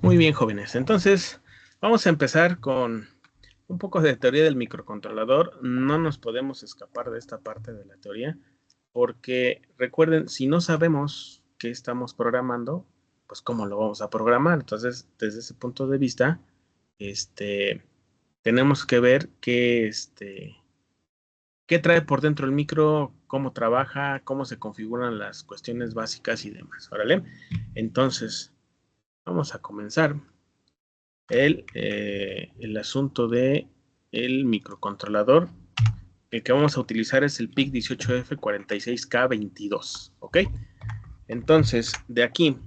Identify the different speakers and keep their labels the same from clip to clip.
Speaker 1: Muy bien, jóvenes. Entonces, vamos a empezar con un poco de teoría del microcontrolador. No nos podemos escapar de esta parte de la teoría, porque recuerden, si no sabemos qué estamos programando, pues cómo lo vamos a programar. Entonces, desde ese punto de vista, tenemos que ver qué trae por dentro el micro, cómo trabaja, cómo se configuran las cuestiones básicas y demás. ¿Órale? Entonces, vamos a comenzar el asunto de el microcontrolador. El que vamos a utilizar es el PIC 18F46K22, ¿ok? Entonces, de aquí,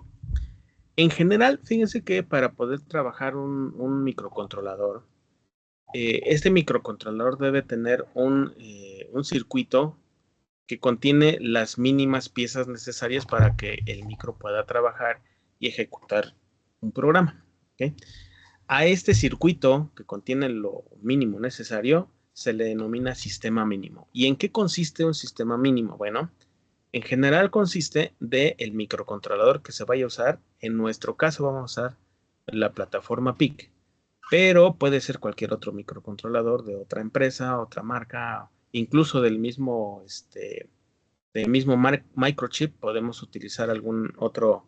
Speaker 1: en general, fíjense que para poder trabajar un microcontrolador, este microcontrolador debe tener un circuito que contiene las mínimas piezas necesarias para que el micro pueda trabajar y ejecutar un programa, ¿ok? A este circuito que contiene lo mínimo necesario se le denomina sistema mínimo. ¿Y en qué consiste un sistema mínimo? Bueno, en general consiste del microcontrolador que se vaya a usar. En nuestro caso vamos a usar la plataforma PIC, pero puede ser cualquier otro microcontrolador de otra empresa, otra marca, incluso del mismo microchip. Podemos utilizar alguna otra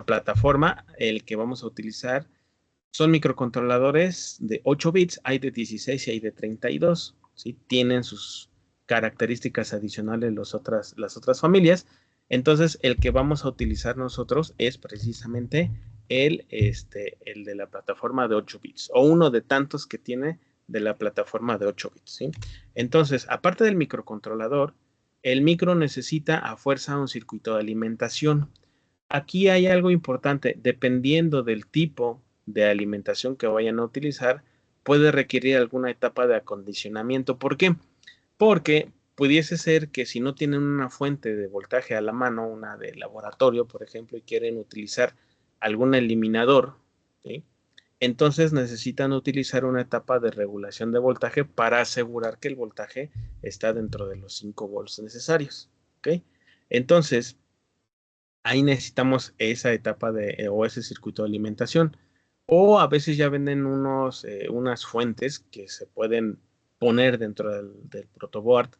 Speaker 1: plataforma. El que vamos a utilizar son microcontroladores de 8 bits, hay de 16 y hay de 32, ¿sí? Tienen sus características adicionales las otras familias. Entonces, el que vamos a utilizar nosotros es precisamente el de la plataforma de 8 bits, o uno de tantos que tiene de la plataforma de 8 bits, ¿sí? Entonces, aparte del microcontrolador, el micro necesita a fuerza un circuito de alimentación. Aquí hay algo importante, dependiendo del tipo de alimentación que vayan a utilizar, puede requerir alguna etapa de acondicionamiento. ¿Por qué? Porque pudiese ser que si no tienen una fuente de voltaje a la mano, una de laboratorio, por ejemplo, y quieren utilizar algún eliminador, ¿sí? Entonces necesitan utilizar una etapa de regulación de voltaje para asegurar que el voltaje está dentro de los 5 volts necesarios, ¿ok? Entonces, ahí necesitamos esa etapa o ese circuito de alimentación. O a veces ya venden unas fuentes que se pueden poner dentro del protoboard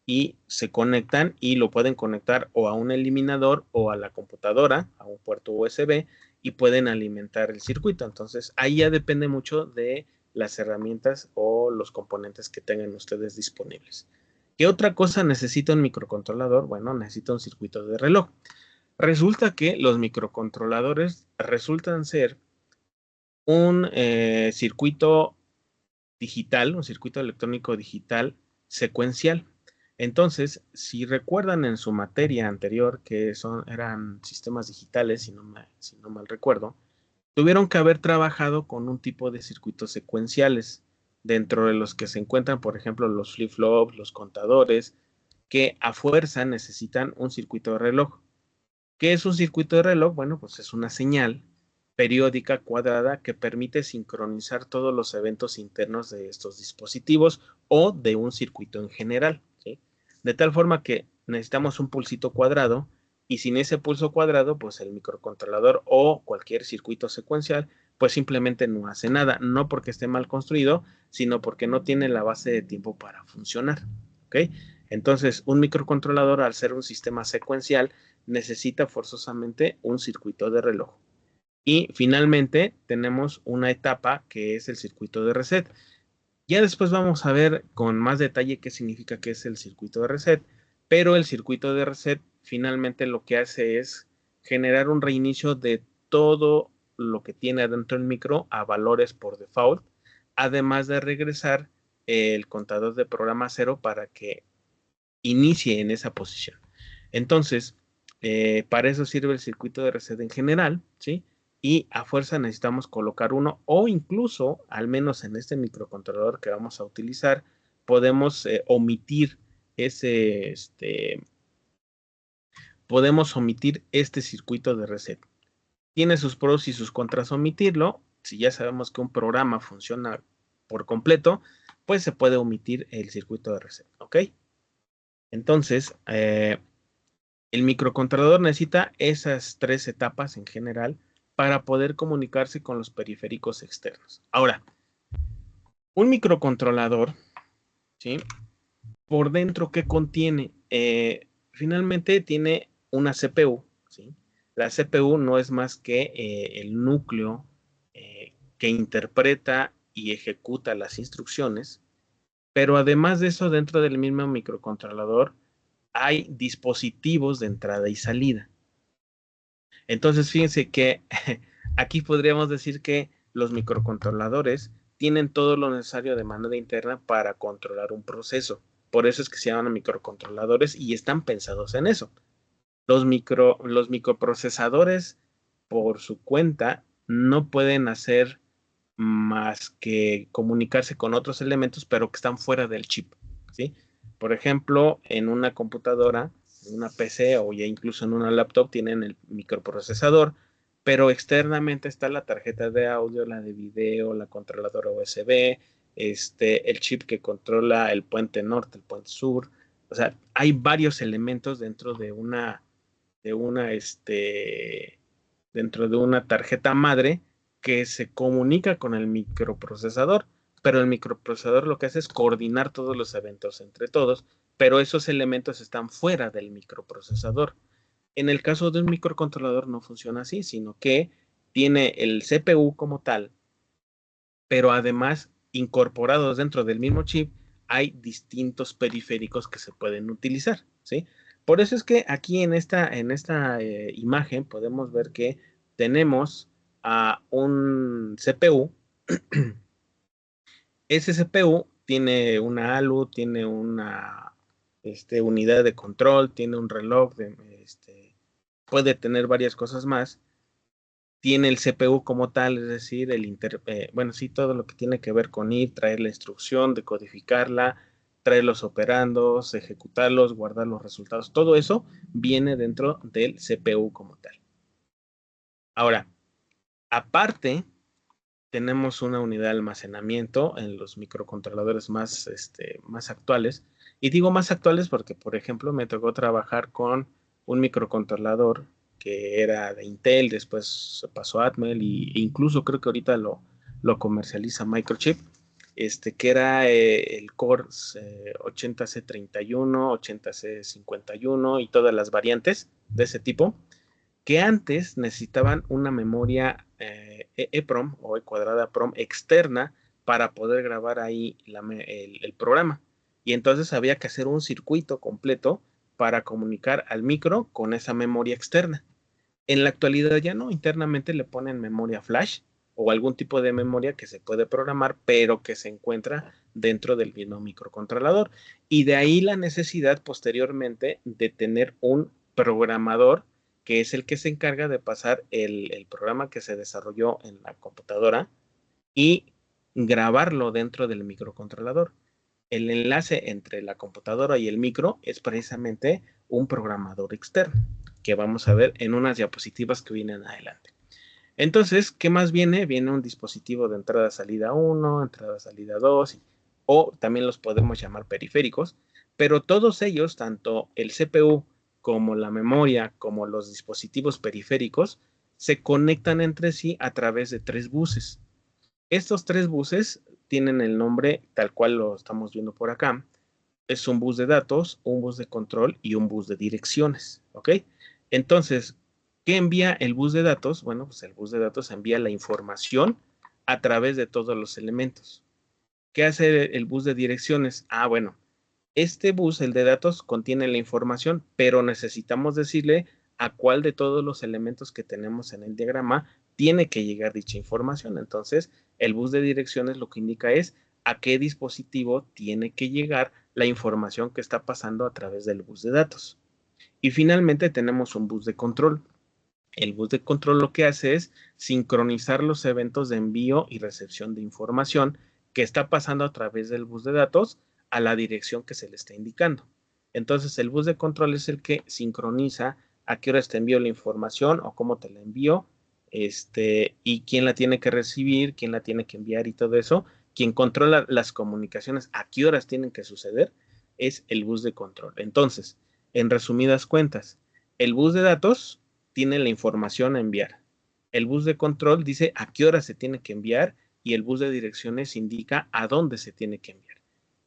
Speaker 1: y se conectan y lo pueden conectar o a un eliminador o a la computadora, a un puerto USB, y pueden alimentar el circuito. Entonces, ahí ya depende mucho de las herramientas o los componentes que tengan ustedes disponibles. ¿Qué otra cosa necesita un microcontrolador? Bueno, necesita un circuito de reloj. Resulta que los microcontroladores resultan ser un circuito digital, un circuito electrónico digital secuencial. Entonces, si recuerdan en su materia anterior que eran sistemas digitales, si no mal recuerdo, tuvieron que haber trabajado con un tipo de circuitos secuenciales, dentro de los que se encuentran, por ejemplo, los flip-flops, los contadores, que a fuerza necesitan un circuito de reloj. ¿Qué es un circuito de reloj? Bueno, pues es una señal periódica cuadrada que permite sincronizar todos los eventos internos de estos dispositivos o de un circuito en general, ¿sí? De tal forma que necesitamos un pulsito cuadrado, y sin ese pulso cuadrado, pues el microcontrolador o cualquier circuito secuencial, pues simplemente no hace nada, no porque esté mal construido, sino porque no tiene la base de tiempo para funcionar, ¿ok? Entonces, un microcontrolador, al ser un sistema secuencial, necesita forzosamente un circuito de reloj. Y finalmente tenemos una etapa que es el circuito de reset. Ya después vamos a ver con más detalle qué significa que es el circuito de reset, pero el circuito de reset finalmente lo que hace es generar un reinicio de todo lo que tiene adentro el micro a valores por default, además de regresar el contador de programa cero para que inicie en esa posición. Entonces, para eso sirve el circuito de reset en general, ¿sí? Y a fuerza necesitamos colocar uno, o incluso, al menos en este microcontrolador que vamos a utilizar, podemos omitir ese, podemos omitir este circuito de reset. Tiene sus pros y sus contras omitirlo. Si ya sabemos que un programa funciona por completo, pues se puede omitir el circuito de reset, ¿ok? Entonces, el microcontrolador necesita esas tres etapas en general para poder comunicarse con los periféricos externos. Ahora, un microcontrolador, ¿sí? Por dentro, ¿qué contiene? Finalmente tiene una CPU, ¿sí? La CPU no es más que el núcleo que interpreta y ejecuta las instrucciones, pero además de eso, dentro del mismo microcontrolador hay dispositivos de entrada y salida. Entonces, fíjense que aquí podríamos decir que los microcontroladores tienen todo lo necesario de manera interna para controlar un proceso. Por eso es que se llaman microcontroladores y están pensados en eso. Los microprocesadores, por su cuenta, no pueden hacer más que comunicarse con otros elementos, pero que están fuera del chip, ¿sí? Por ejemplo, en una computadora, en una PC o ya incluso en una laptop tienen el microprocesador, pero externamente está la tarjeta de audio, la de video, la controladora USB, el chip que controla el puente norte, el puente sur. O sea, hay varios elementos de una, dentro de una tarjeta madre que se comunica con el microprocesador, pero el microprocesador lo que hace es coordinar todos los eventos entre todos, pero esos elementos están fuera del microprocesador. En el caso de un microcontrolador no funciona así, sino que tiene el CPU como tal, pero además incorporados dentro del mismo chip hay distintos periféricos que se pueden utilizar, ¿sí? Por eso es que aquí en esta imagen podemos ver que tenemos a un CPU. Ese CPU tiene una ALU, tiene una unidad de control, tiene un reloj, puede tener varias cosas más. Tiene el CPU como tal, es decir, bueno, sí, todo lo que tiene que ver con ir, traer la instrucción, decodificarla, traer los operandos, ejecutarlos, guardar los resultados, todo eso viene dentro del CPU como tal. Ahora, aparte, tenemos una unidad de almacenamiento en los microcontroladores más actuales. Y digo más actuales porque, por ejemplo, me tocó trabajar con un microcontrolador que era de Intel, después se pasó a Atmel e incluso creo que ahorita lo comercializa Microchip, que era el Core 80C31, 80C51 y todas las variantes de ese tipo que antes necesitaban una memoria EEPROM o E cuadrada PROM externa para poder grabar ahí el programa. Y entonces había que hacer un circuito completo para comunicar al micro con esa memoria externa. En la actualidad ya no, internamente le ponen memoria flash o algún tipo de memoria que se puede programar, pero que se encuentra dentro del mismo microcontrolador. Y de ahí la necesidad posteriormente de tener un programador que es el que se encarga de pasar el programa que se desarrolló en la computadora y grabarlo dentro del microcontrolador. El enlace entre la computadora y el micro es precisamente un programador externo, que vamos a ver en unas diapositivas que vienen adelante. Entonces, ¿qué más viene? Viene un dispositivo de entrada-salida 1, entrada-salida 2, o también los podemos llamar periféricos, pero todos ellos, tanto el CPU como la memoria, como los dispositivos periféricos, se conectan entre sí a través de 3 buses. Estos 3 buses tienen el nombre tal cual lo estamos viendo por acá. Es un bus de datos, un bus de control y un bus de direcciones, ¿ok? Entonces, ¿qué envía el bus de datos? Bueno, pues el bus de datos envía la información a través de todos los elementos. ¿Qué hace el bus de direcciones? Ah, bueno, este bus, el de datos, contiene la información, pero necesitamos decirle a cuál de todos los elementos que tenemos en el diagrama tiene que llegar dicha información. Entonces, el bus de direcciones lo que indica es a qué dispositivo tiene que llegar la información que está pasando a través del bus de datos. Y finalmente tenemos un bus de control. El bus de control lo que hace es sincronizar los eventos de envío y recepción de información que está pasando a través del bus de datos a la dirección que se le está indicando. Entonces, el bus de control es el que sincroniza a qué horas te envío la información o cómo te la envío, y quién la tiene que recibir, quién la tiene que enviar y todo eso. Quien controla las comunicaciones, a qué horas tienen que suceder, es el bus de control. Entonces, en resumidas cuentas, el bus de datos tiene la información a enviar. El bus de control dice a qué hora se tiene que enviar y el bus de direcciones indica a dónde se tiene que enviar.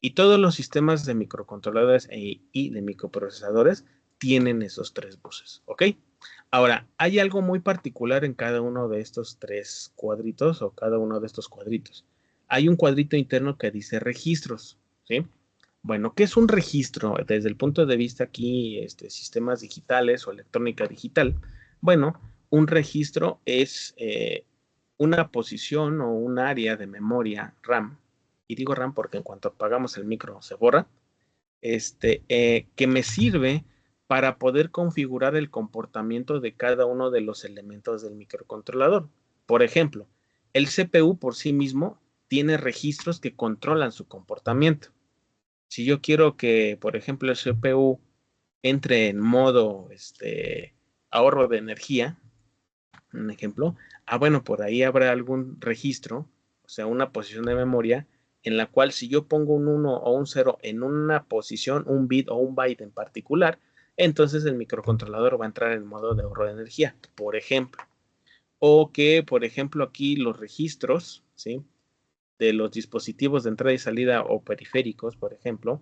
Speaker 1: Y todos los sistemas de microcontroladores y de microprocesadores tienen esos 3 buses, ¿ok? Ahora, hay algo muy particular en cada uno de estos 3 cuadritos o cada uno de estos cuadritos. Hay un cuadrito interno que dice registros, ¿sí? Bueno, ¿qué es un registro? Desde el punto de vista aquí, sistemas digitales o electrónica digital. Bueno, un registro es una posición o un área de memoria RAM, y digo RAM porque en cuanto apagamos el micro se borra, que me sirve para poder configurar el comportamiento de cada uno de los elementos del microcontrolador. Por ejemplo, el CPU por sí mismo tiene registros que controlan su comportamiento. Si yo quiero que, por ejemplo, el CPU entre en modo ahorro de energía, un ejemplo, bueno, por ahí habrá algún registro, o sea, una posición de memoria, en la cual si yo pongo un 1 o un 0 en una posición, un bit o un byte en particular, entonces el microcontrolador va a entrar en modo de ahorro de energía, por ejemplo. O que, por ejemplo, aquí los registros, ¿sí?, de los dispositivos de entrada y salida o periféricos, por ejemplo,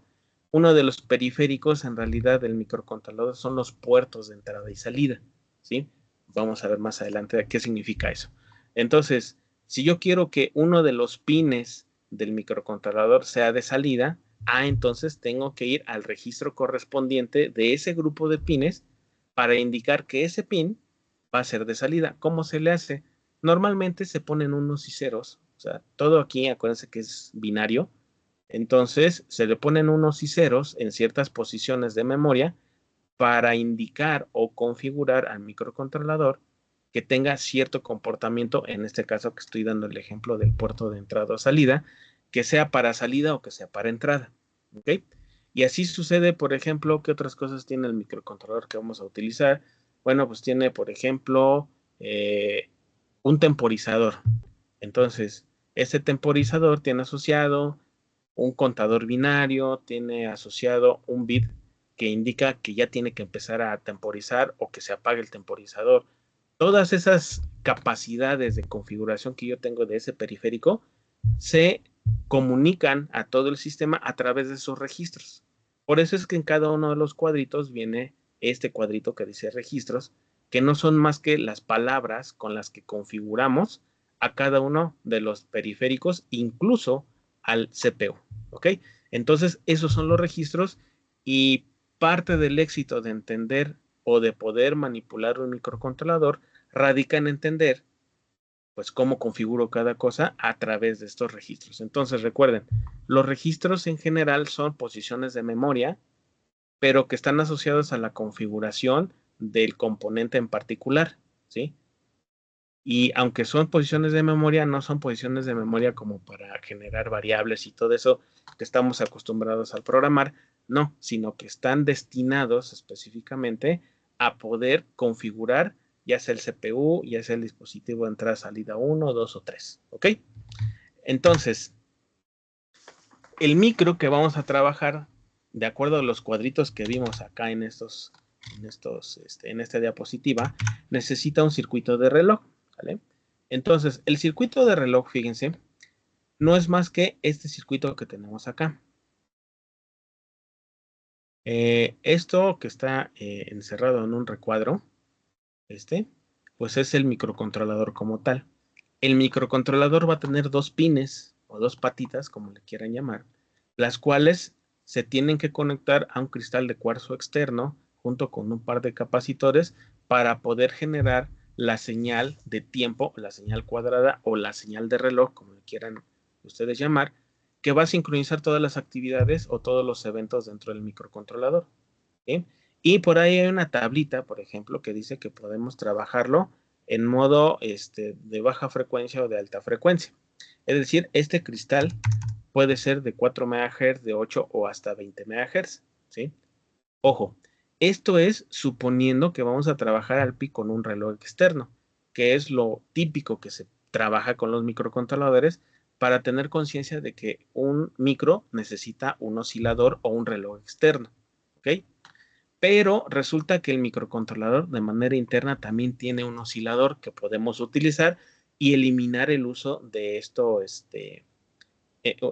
Speaker 1: uno de los periféricos en realidad del microcontrolador son los puertos de entrada y salida, ¿sí? Vamos a ver más adelante qué significa eso. Entonces, si yo quiero que uno de los pines del microcontrolador sea de salida, entonces tengo que ir al registro correspondiente de ese grupo de pines para indicar que ese pin va a ser de salida. ¿Cómo se le hace? Normalmente se ponen unos y ceros, o sea, todo aquí, acuérdense que es binario, entonces se le ponen unos y ceros en ciertas posiciones de memoria para indicar o configurar al microcontrolador que tenga cierto comportamiento, en este caso que estoy dando el ejemplo del puerto de entrada o salida, que sea para salida o que sea para entrada, ¿ok? Y así sucede, por ejemplo, ¿qué otras cosas tiene el microcontrolador que vamos a utilizar? Bueno, pues tiene, por ejemplo, un temporizador. Entonces, ese temporizador tiene asociado un contador binario, tiene asociado un bit que indica que ya tiene que empezar a temporizar o que se apague el temporizador. Todas esas capacidades de configuración que yo tengo de ese periférico se comunican a todo el sistema a través de esos registros. Por eso es que en cada uno de los cuadritos viene este cuadrito que dice registros, que no son más que las palabras con las que configuramos a cada uno de los periféricos, incluso al CPU, ¿ok? Entonces, esos son los registros y parte del éxito de entender o de poder manipular un microcontrolador radica en entender, pues, cómo configuro cada cosa a través de estos registros. Entonces, recuerden, los registros en general son posiciones de memoria, pero que están asociados a la configuración del componente en particular, ¿sí? Y aunque son posiciones de memoria, no son posiciones de memoria como para generar variables y todo eso que estamos acostumbrados al programar, no, sino que están destinados específicamente a poder configurar ya sea el CPU, ya sea el dispositivo de entrada, salida 1, 2 o 3, ¿ok? Entonces, el micro que vamos a trabajar, de acuerdo a los cuadritos que vimos acá en esta diapositiva, necesita un circuito de reloj, ¿vale? Entonces, el circuito de reloj, fíjense, no es más que este circuito que tenemos acá. Esto que está encerrado en un recuadro, pues es el microcontrolador como tal. El microcontrolador va a tener 2 pines o 2 patitas, como le quieran llamar, las cuales se tienen que conectar a un cristal de cuarzo externo junto con un par de capacitores para poder generar la señal de tiempo, la señal cuadrada o la señal de reloj, como le quieran ustedes llamar, que va a sincronizar todas las actividades o todos los eventos dentro del microcontrolador, ¿sí? Y por ahí hay una tablita, por ejemplo, que dice que podemos trabajarlo en modo de baja frecuencia o de alta frecuencia. Es decir, este cristal puede ser de 4 MHz, de 8 o hasta 20 MHz, ¿sí? Ojo, esto es suponiendo que vamos a trabajar al pi con un reloj externo, que es lo típico que se trabaja con los microcontroladores para tener conciencia de que un micro necesita un oscilador o un reloj externo, ¿ok? Pero resulta que el microcontrolador de manera interna también tiene un oscilador que podemos utilizar y eliminar el uso de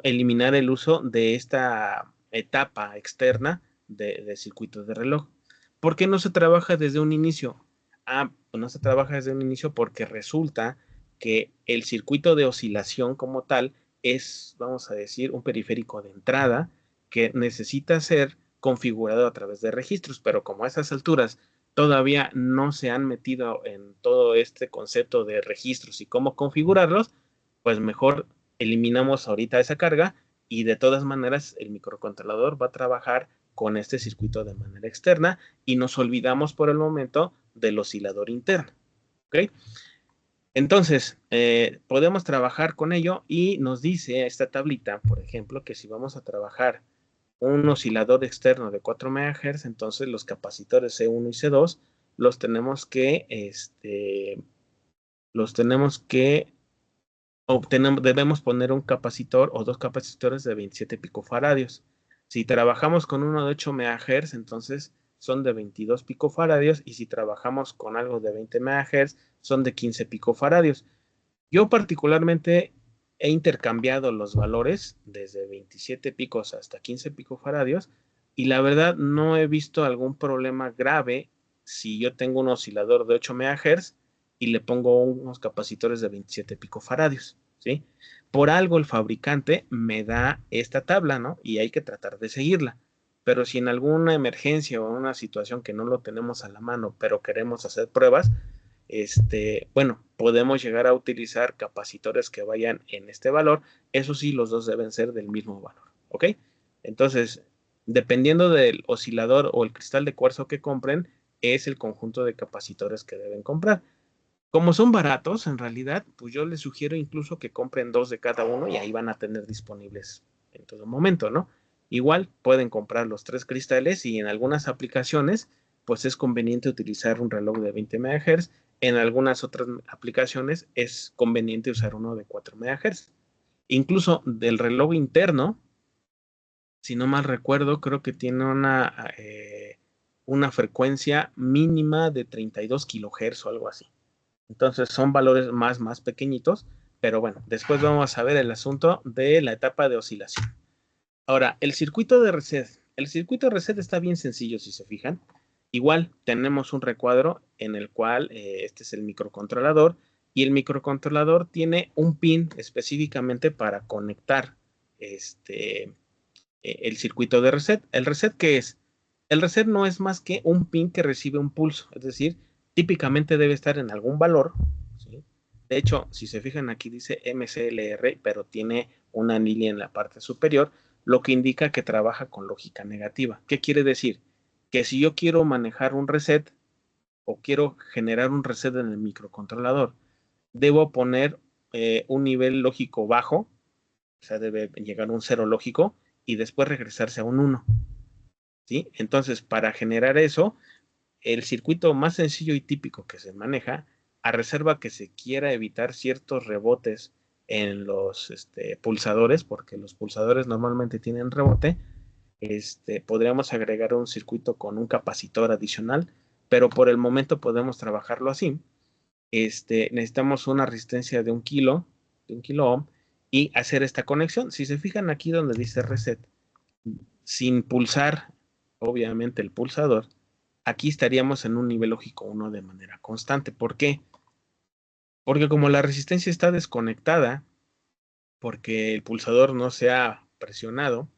Speaker 1: eliminar el uso de esta etapa externa de circuitos de reloj. ¿Por qué no se trabaja desde un inicio? Pues no se trabaja desde un inicio porque resulta que el circuito de oscilación como tal es, vamos a decir, un periférico de entrada que necesita ser configurado a través de registros, pero como a esas alturas todavía no se han metido en todo este concepto de registros y cómo configurarlos, pues mejor eliminamos ahorita esa carga y de todas maneras el microcontrolador va a trabajar con este circuito de manera externa y nos olvidamos por el momento del oscilador interno. ¿Ok? Entonces, podemos trabajar con ello y nos dice esta tablita, por ejemplo, que si vamos a trabajar un oscilador externo de 4 MHz, entonces los capacitores C1 y C2 los tenemos que, debemos poner un capacitor o dos capacitores de 27 picofaradios. Si trabajamos con uno de 8 MHz, entonces son de 22 picofaradios, y si trabajamos con algo de 20 MHz, son de 15 picofaradios. Yo particularmente he intercambiado los valores desde 27 picos hasta 15 picofaradios y la verdad no he visto algún problema grave si yo tengo un oscilador de 8 MHz y le pongo unos capacitores de 27 picofaradios, ¿sí? Por algo el fabricante me da esta tabla, ¿no? Y hay que tratar de seguirla. Pero si en alguna emergencia o en una situación que no lo tenemos a la mano, pero queremos hacer pruebas, bueno, podemos llegar a utilizar capacitores que vayan en este valor. Eso sí, los dos deben ser del mismo valor, ¿ok? Entonces, dependiendo del oscilador o el cristal de cuarzo que compren, es el conjunto de capacitores que deben comprar. Como son baratos, en realidad, pues yo les sugiero incluso que compren dos de cada uno y ahí van a tener disponibles en todo momento, ¿no? Igual pueden comprar los tres cristales y en algunas aplicaciones, pues es conveniente utilizar un reloj de 20 MHz. En algunas otras aplicaciones es conveniente usar uno de 4 MHz. Incluso del reloj interno, si no mal recuerdo, creo que tiene una frecuencia mínima de 32 kilohertz o algo así. Entonces son valores más pequeñitos, pero bueno, después vamos a ver el asunto de la etapa de oscilación. Ahora, el circuito de reset. El circuito de reset está bien sencillo si se fijan. Igual tenemos un recuadro en el cual este es el microcontrolador y el microcontrolador tiene un pin específicamente para conectar el circuito de reset. ¿El reset qué es? El reset no es más que un pin que recibe un pulso, es decir, típicamente debe estar en algún valor, ¿sí? De hecho, si se fijan aquí dice MCLR, pero tiene una anilla en la parte superior, lo que indica que trabaja con lógica negativa. ¿Qué quiere decir? Que si yo quiero manejar un reset o quiero generar un reset en el microcontrolador, debo poner un nivel lógico bajo, o sea, debe llegar a un cero lógico y después regresarse a un 1, ¿sí? Entonces, para generar eso, el circuito más sencillo y típico que se maneja, a reserva que se quiera evitar ciertos rebotes en los pulsadores, porque los pulsadores normalmente tienen rebote, podríamos agregar un circuito con un capacitor adicional, pero por el momento podemos trabajarlo así. Necesitamos una resistencia de 1 kilo ohm, y hacer esta conexión. Si se fijan aquí donde dice reset, sin pulsar, obviamente, el pulsador, aquí estaríamos en un nivel lógico 1 de manera constante. ¿Por qué? Porque como la resistencia está desconectada, porque el pulsador no se ha presionado,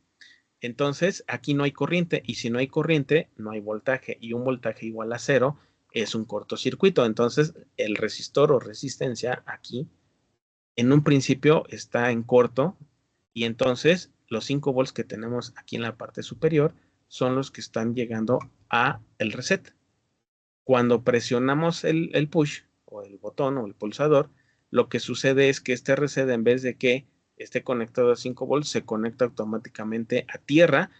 Speaker 1: entonces aquí no hay corriente, y si no hay corriente, no hay voltaje, y un voltaje igual a cero es un cortocircuito. Entonces el resistor o resistencia aquí en un principio está en corto, y entonces los 5 volts que tenemos aquí en la parte superior son los que están llegando a el reset. Cuando presionamos el push o el botón o el pulsador, lo que sucede es que este reset, en vez de que esté conectado a 5 volts, se conecta automáticamente a tierra.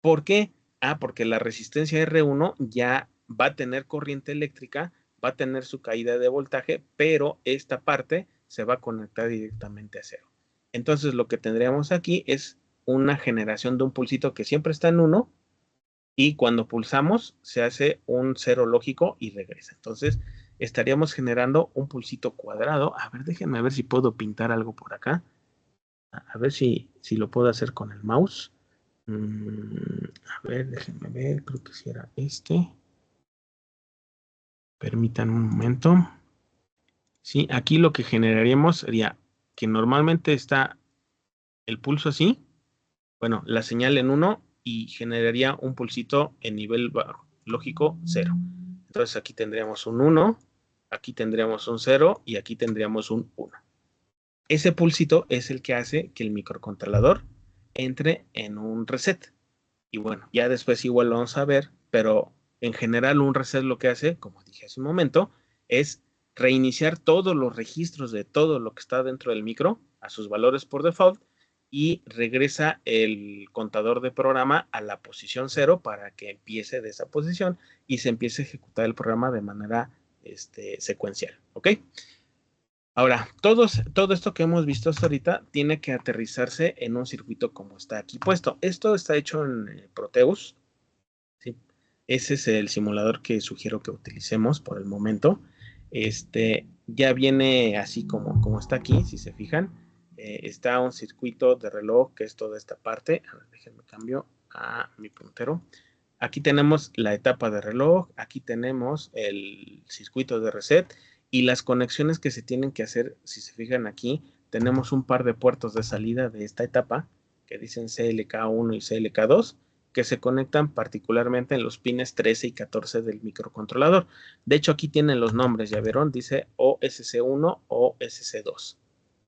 Speaker 1: ¿Por qué? Porque la resistencia R1 ya va a tener corriente eléctrica, va a tener su caída de voltaje, pero esta parte se va a conectar directamente a cero. Entonces lo que tendríamos aquí es una generación de un pulsito que siempre está en 1 y cuando pulsamos se hace un 0 lógico y regresa. Entonces estaríamos generando un pulsito cuadrado. A ver, déjenme ver si puedo pintar algo por acá. A ver si lo puedo hacer con el mouse. A ver, déjenme ver, creo que si era este. Permítanme un momento. Sí, aquí lo que generaríamos sería que normalmente está el pulso así, bueno, la señal en 1 y generaría un pulsito en nivel bajo, lógico 0. Entonces aquí tendríamos un 1, aquí tendríamos un 0 y aquí tendríamos un 1. Ese pulsito es el que hace que el microcontrolador entre en un reset. Y bueno, ya después igual lo vamos a ver, pero en general un reset lo que hace, como dije hace un momento, es reiniciar todos los registros de todo lo que está dentro del micro a sus valores por default y regresa el contador de programa a la posición 0 para que empiece de esa posición y se empiece a ejecutar el programa de manera secuencial. ¿Ok? Ahora, todo esto que hemos visto hasta ahorita tiene que aterrizarse en un circuito como está aquí puesto. Esto está hecho en Proteus. ¿Sí? Ese es el simulador que sugiero que utilicemos por el momento. Ya viene así como está aquí, si se fijan. Está un circuito de reloj que es toda esta parte. A ver, déjenme cambio a mi puntero. Aquí tenemos la etapa de reloj, aquí tenemos el circuito de reset y las conexiones que se tienen que hacer, si se fijan aquí, tenemos un par de puertos de salida de esta etapa que dicen CLK1 y CLK2 que se conectan particularmente en los pines 13 y 14 del microcontrolador. De hecho, aquí tienen los nombres, ya vieron, dice OSC1 o OSC2.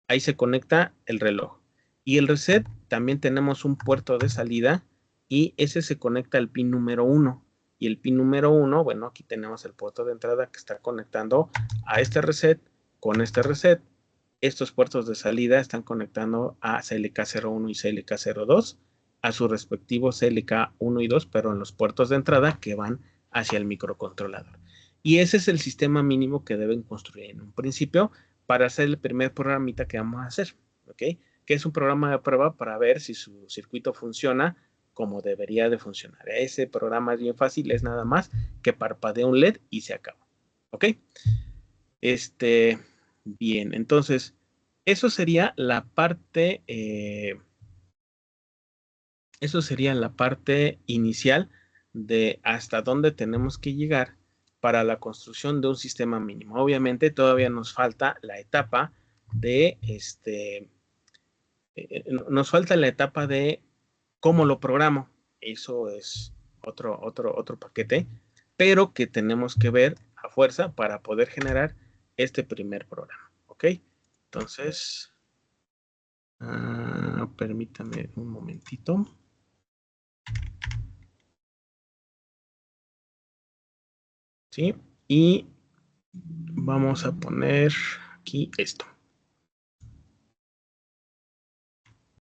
Speaker 1: Ahí se conecta el reloj. Y el reset también tenemos un puerto de salida y ese se conecta al pin número 1. Y el pin número 1, bueno, aquí tenemos el puerto de entrada que está conectando a este reset con este reset. Estos puertos de salida están conectando a CLK01 y CLK02 a su respectivo CLK1 y 2, pero en los puertos de entrada que van hacia el microcontrolador. Y ese es el sistema mínimo que deben construir en un principio para hacer el primer programita que vamos a hacer, ¿ok? Que es un programa de prueba para ver si su circuito funciona como debería de funcionar. Ese programa es bien fácil, es nada más que parpadea un LED y se acaba, ¿ok? Bien, entonces, eso sería la parte, eso sería la parte inicial de hasta dónde tenemos que llegar para la construcción de un sistema mínimo. Obviamente todavía nos falta la etapa de nos falta la etapa de cómo lo programo. Eso es otro paquete, pero que tenemos que ver a fuerza para poder generar este primer programa. ¿Ok? Entonces, permítame un momentito. ¿Sí? Y vamos a poner aquí esto.